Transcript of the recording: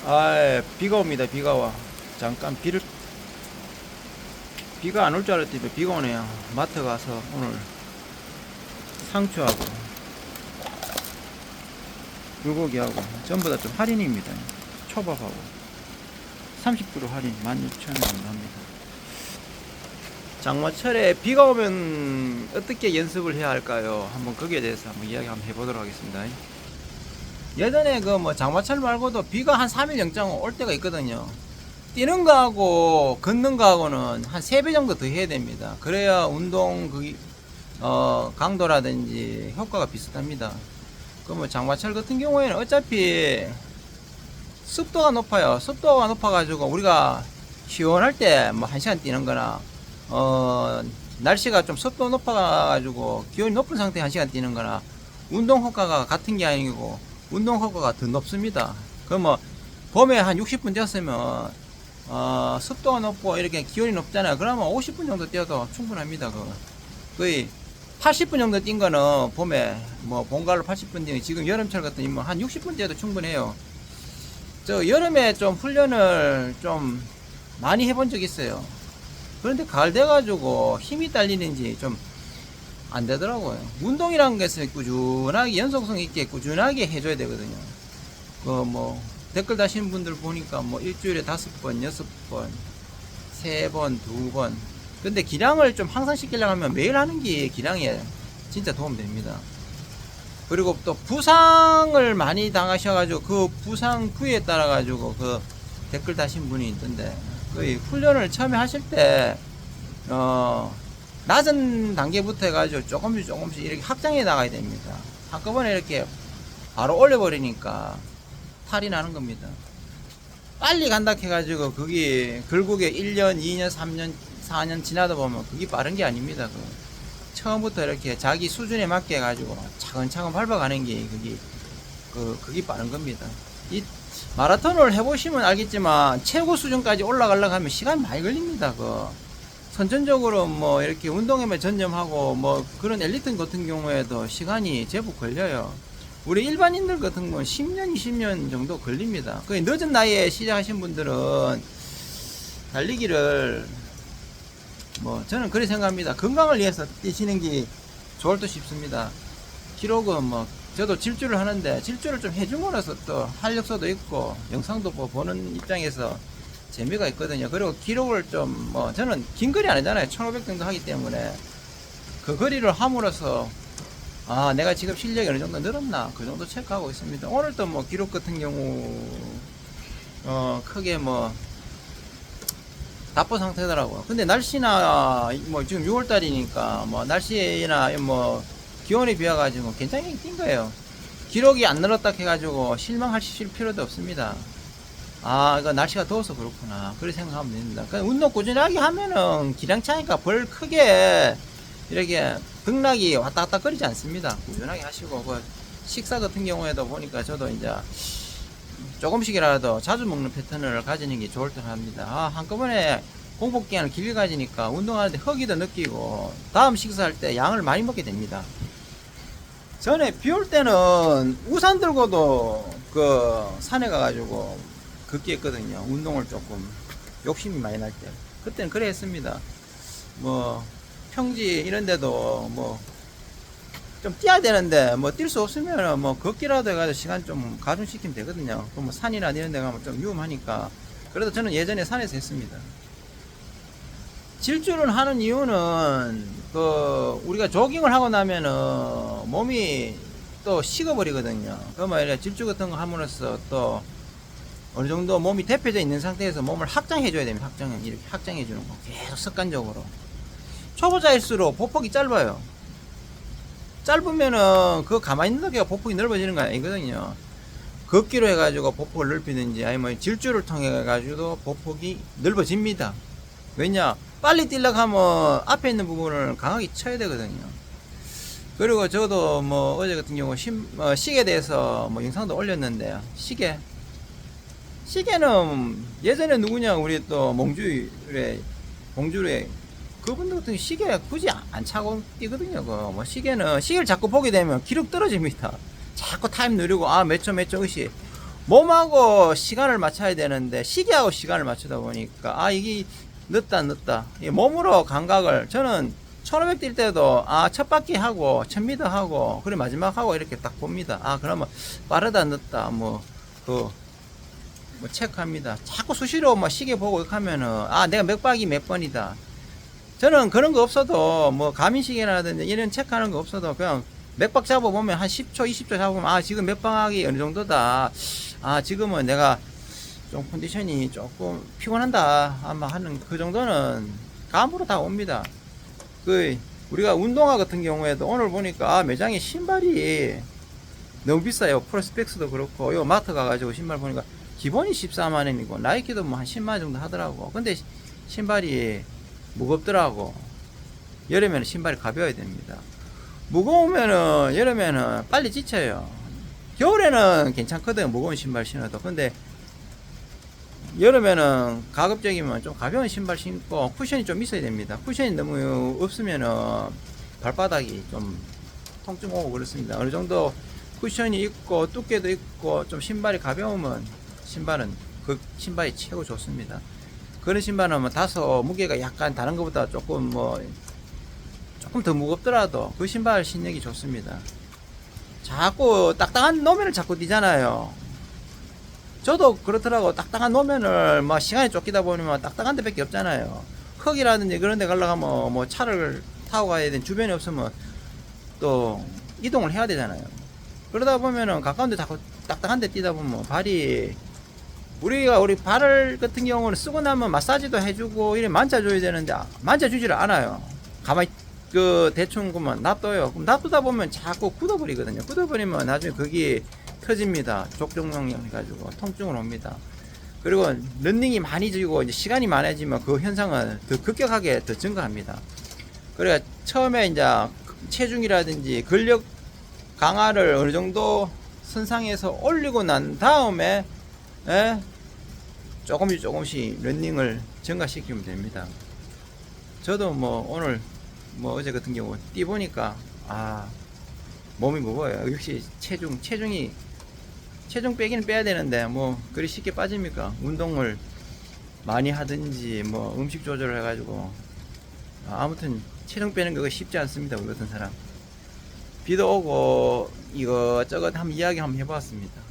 아, 비가 옵니다. 비가 와. 잠깐 비가 안 올 줄 알았더니 비가 오네요. 마트 가서 오늘 상추하고 불고기하고 전부 다 좀 할인입니다. 초밥하고 30% 할인 16,000원 합니다. 장마철에 비가 오면 어떻게 연습을 해야 할까요? 한번 거기에 대해서 한번 이야기 한번 해보도록 하겠습니다. 예전에 그 뭐 장마철 말고도 비가 한 3일 영장 올 때가 있거든요. 뛰는 거하고 걷는 거하고는 한 3배 정도 더 해야 됩니다. 그래야 운동 강도라든지 효과가 비슷합니다. 그 뭐 장마철 같은 경우에는 어차피 습도가 높아요. 습도가 높아가지고 우리가 시원할 때 뭐 1시간 뛰는 거나 날씨가 좀 습도 높아가지고 기온이 높은 상태에 1시간 뛰는 거나 운동 효과가 같은 게 아니고 운동 효과가 더 높습니다. 그 뭐 봄에 한 60분 뛰었으면 습도가 높고 이렇게 기온이 높잖아요. 그러면 50분 정도 뛰어도 충분합니다. 거의 80분 정도 뛴 거는 봄에 뭐 봄가을로 80분 뛰는 지금 여름철 같은 뭐 한 60분 뛰어도 충분해요. 저 여름에 좀 훈련을 좀 많이 해본 적 있어요. 그런데 가을 돼가지고 힘이 딸리는지 좀 안 되더라고요. 운동이라는 것을 꾸준하게 연속성 있게 꾸준하게 해줘야 되거든요. 그 뭐 댓글 다시는 분들 보니까 뭐 일주일에 5번, 6번, 3번, 2번. 근데 기량을 좀 항상 시키려고 하면 매일 하는 게 기량에 진짜 도움됩니다. 그리고 또 부상을 많이 당하셔가지고 그 부상 부위에 따라 가지고 그 댓글 다신 분이 있던데 그 훈련을 처음에 하실 때 낮은 단계부터 해가지고 조금씩 이렇게 확장해 나가야 됩니다. 한꺼번에 이렇게 바로 올려버리니까 탈이 나는 겁니다. 빨리 간다 해가지고 그게 결국에 1년, 2년, 3년, 4년 지나다 보면 그게 빠른 게 아닙니다. 처음부터 이렇게 자기 수준에 맞게 해가지고 차근차근 밟아가는 게 그게 빠른 겁니다. 이 마라톤을 해보시면 알겠지만 최고 수준까지 올라가려고 하면 시간이 많이 걸립니다. 선천적으로 뭐 이렇게 운동에만 전념하고 뭐 그런 엘리트 같은 경우에도 시간이 제법 걸려요. 우리 일반인들 같은 건 10년, 20년 정도 걸립니다. 그 늦은 나이에 시작하신 분들은 달리기를 뭐 저는 그렇게 생각합니다. 건강을 위해서 뛰시는 게 좋을 듯 싶습니다. 기록은 뭐 저도 질주를 하는데 질주를 좀 해줌으로써 또 활력소도 있고 영상도 보는 입장에서 재미가 있거든요. 그리고 기록을 좀 뭐 저는 긴 거리 안 하잖아요. 1500 정도 하기 때문에 그 거리를 함으로써 내가 지금 실력이 어느 정도 늘었나 그 정도 체크하고 있습니다. 오늘도 뭐 기록 같은 경우 크게 뭐 답보 상태더라고요. 근데 날씨나 뭐 지금 6월달이니까 뭐 날씨나 뭐 기온에 비해가지고 괜찮게 뛴 거예요. 기록이 안 늘었다 해가지고 실망하실 필요도 없습니다. 이거 날씨가 더워서 그렇구나. 그렇게 생각하면 됩니다. 그러니까 운동 꾸준하게 하면은 기량 차이가 벌 크게 이렇게 등락이 왔다 갔다 거리지 않습니다. 꾸준하게 하시고, 식사 같은 경우에도 보니까 저도 이제 조금씩이라도 자주 먹는 패턴을 가지는 게 좋을 듯 합니다. 한꺼번에 공복 기간을 길게 가지니까 운동하는데 허기도 느끼고, 다음 식사할 때 양을 많이 먹게 됩니다. 전에 비 올 때는 우산 들고도 산에 가가지고 걷기 했거든요. 운동을 조금 욕심이 많이 날 때. 그때는 그래 했습니다. 뭐, 평지 이런데도 뭐, 좀 뛰어야 되는데, 뭐, 뛸 수 없으면 뭐, 걷기라도 해가지고 시간 좀 가중시키면 되거든요. 뭐, 산이나 이런 데 가면 좀 위험하니까. 그래도 저는 예전에 산에서 했습니다. 질주를 하는 이유는, 우리가 조깅을 하고 나면은, 몸이 또 식어버리거든요. 그러면 질주 같은 거 함으로써 또, 어느 정도 몸이 대표되어 있는 상태에서 몸을 확장해줘야 됩니다. 이렇게 확장해주는 거. 계속 습관적으로. 초보자일수록 보폭이 짧아요. 짧으면은 가만히 있는 데가 보폭이 넓어지는 거 아니거든요. 걷기로 해가지고 보폭을 넓히든지 아니면 질주를 통해 가지고 보폭이 넓어집니다. 왜냐? 빨리 뛰려고 하면 앞에 있는 부분을 강하게 쳐야 되거든요. 그리고 저도 뭐 어제 같은 경우 시계에 대해서 뭐 영상도 올렸는데 시계는 예전에 누구냐 우리 또 봉주에 그분들 같은 시계 굳이 안 차고 뛰거든요. 뭐 시계를 자꾸 보게 되면 기록 떨어집니다. 자꾸 타임 누르고 몇 초 의시 몸하고 시간을 맞춰야 되는데 시계하고 시간을 맞추다 보니까 아 이게 늦다 이 몸으로 감각을 저는 1500 뛸 때도 아 첫 바퀴 하고 1000m 하고 그리고 마지막 하고 이렇게 딱 봅니다. 아 그러면 빠르다 늦다 뭐 체크합니다. 자꾸 수시로 뭐 시계 보고 이렇게 하면은 아 내가 몇 바퀴 몇 번이다. 저는 그런 거 없어도 뭐 가민시계라든지 이런 체크하는 거 없어도 그냥 몇 박 잡아보면 한 10초 20초 잡아보면 아 지금 몇 방학이 어느 정도다. 아 지금은 내가 좀 컨디션이 조금 피곤한다 아마 하는 그 정도는 감으로 다 옵니다. 그 우리가 운동화 같은 경우에도 오늘 보니까 아, 매장에 신발이 너무 비싸요. 프로스펙스도 그렇고 요 마트 가가지고 신발 보니까 기본이 14만 원이고 나이키도 뭐 한 10만 원 정도 하더라고. 근데 신발이 무겁더라고. 여름에는 신발이 가벼워야 됩니다. 무거우면은 여름에는 빨리 지쳐요. 겨울에는 괜찮거든 무거운 신발 신어도. 근데 여름에는 가급적이면 좀 가벼운 신발 신고 쿠션이 좀 있어야 됩니다. 쿠션이 너무 없으면은 발바닥이 좀 통증 오고 그렇습니다. 어느 정도 쿠션이 있고 두께도 있고 좀 신발이 가벼우면 신발은 그 신발이 최고 좋습니다. 그런 신발은 뭐 다소 무게가 약간 다른 것보다 조금 더 무겁더라도 그 신발 신는 좋습니다. 자꾸 딱딱한 노면을 자꾸 뛰잖아요. 저도 그렇더라고. 딱딱한 노면을 뭐 시간이 쫓기다 보면 딱딱한 데밖에 없잖아요. 흙이라든지 그런 데 가려면 뭐 차를 타고 가야 되는 주변에 없으면 또 이동을 해야 되잖아요. 그러다 보면은 가까운 데 자꾸 딱딱한 데 뛰다 보면 발이 우리 발 같은 경우는 쓰고 나면 마사지도 해주고 이래 만져줘야 되는데 만져주지를 않아요. 가만히 대충 그만 놔둬요. 그럼 놔두다 보면 자꾸 굳어버리거든요. 굳어버리면 나중에 거기 터집니다. 족종용량 해가지고 통증을 옵니다. 그리고 런닝이 많이 지고 이제 시간이 많아지면 그 현상은 더 급격하게 더 증가합니다. 그러니까 처음에 이제 체중이라든지 근력 강화를 어느 정도 선상에서 올리고 난 다음에 조금씩 런닝을 증가시키면 됩니다. 저도 뭐 오늘 어제 같은 경우 뛰보니까 몸이 무거워요. 역시 체중 빼기는 빼야 되는데 뭐 그리 쉽게 빠집니까? 운동을 많이 하든지 뭐 음식 조절을 해가지고 아무튼 체중 빼는 거 쉽지 않습니다. 우리 같은 사람. 비도 오고 이것저것 한번 이야기 한번 해봤습니다.